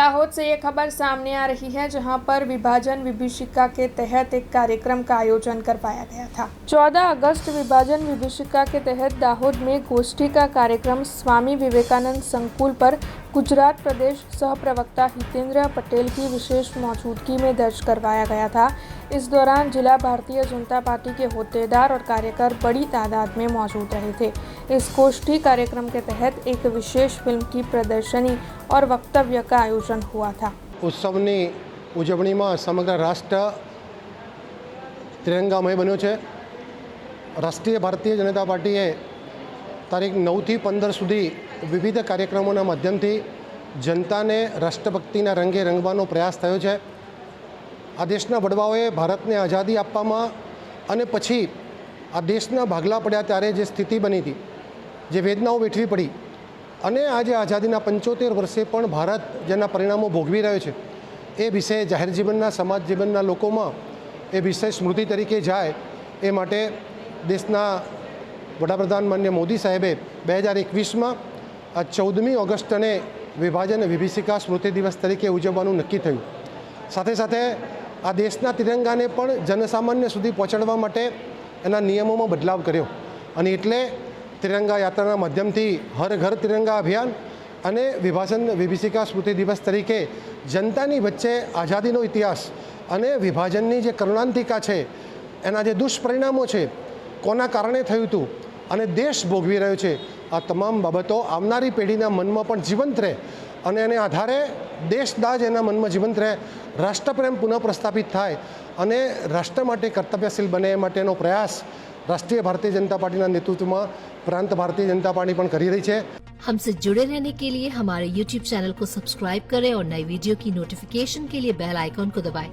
दाहोद से ये खबर सामने आ रही है, जहां पर विभाजन विभीषिका के तहत एक कार्यक्रम का आयोजन करवाया गया था। 14 अगस्त विभाजन विभीषिका के तहत दाहोद में गोष्ठी का कार्यक्रम स्वामी विवेकानंद संकुल पर गुजरात प्रदेश सह प्रवक्ता हितेंद्र पटेल की विशेष मौजूदगी में दर्ज करवाया गया था। इस दौरान जिला भारतीय जनता पार्टी के होद्देदार और कार्यकर बड़ी तादाद में मौजूद रहे थे। इस गोष्ठी कार्यक्रम के तहत एक विशेष फिल्म की प्रदर्शनी और वक्तव्य का आयोजन हुआ था। उत्सवनी उजवણીમાં સમગ્ર રાષ્ટ્ર ત્રિરંગામય બન્યો છે। રાષ્ટ્રીય ભારતીય જનતા પાર્ટીએ તારીખ 9 થી 15 સુધી વિવિધ કાર્યક્રમોના માધ્યમથી જનતાને રાષ્ટ્રભક્તિના રંગે રંગવાનો પ્રયાસ થયો છે। આ દેશના વડવાઓએ ભારતને આઝાદી આપવામાં અને પછી આ દેશના ભાગલા પડ્યા ત્યારે જે સ્થિતિ બની હતી, જે વેદનાઓ વેઠવી પડી અને આજે આઝાદીના 75 વર્ષે પણ ભારત જેના પરિણામો ભોગવી રહ્યો છે, એ વિષય જાહેર જીવનના સમાજ જીવનના લોકોમાં એ વિષય સ્મૃતિ તરીકે જાય એ માટે દેશના વડાપ્રધાન માન્ય મોદી સાહેબે 2021માં આ 14મી ઓગસ્ટને વિભાજન વિભીષિકા સ્મૃતિ દિવસ તરીકે ઉજવવાનું નક્કી થયું। સાથે સાથે આ દેશના તિરંગાને પણ જનસામાન્ય સુધી પહોંચાડવા માટે એના નિયમોમાં બદલાવ કર્યો અને એટલે तिरंगा यात्रा माध्यमथी हर घर तिरंगा अभियान अने विभाजन विभीषिका स्मृति दिवस तरीके जनतानी वच्चे आज़ादीनो इतिहास अने विभाजननी जे करुणांतिका छे, एना जे दुष्परिणामों छे, कोना कारणे थयुं हतुं अने देश भोगवी रह्यो छे, आ तमाम बाबतो आवनारी पेढ़ीना मनमां पण जीवंत रहे अने एने आधारे देशदाज एना मनमा जीवंत रहे, राष्ट्रप्रेम पुनः प्रस्थापित थाय अने राष्ट्र माटे कर्तव्यशील बने ए माटेनो प्रयास राष्ट्रीय भारतीय जनता पार्टी नेतृत्व में प्रांत भारतीय जनता पार्टी पण करी रही है। हमसे जुड़े रहने के लिए हमारे YouTube चैनल को सब्सक्राइब करें और नई वीडियो की नोटिफिकेशन के लिए बेल आइकॉन को दबाएं।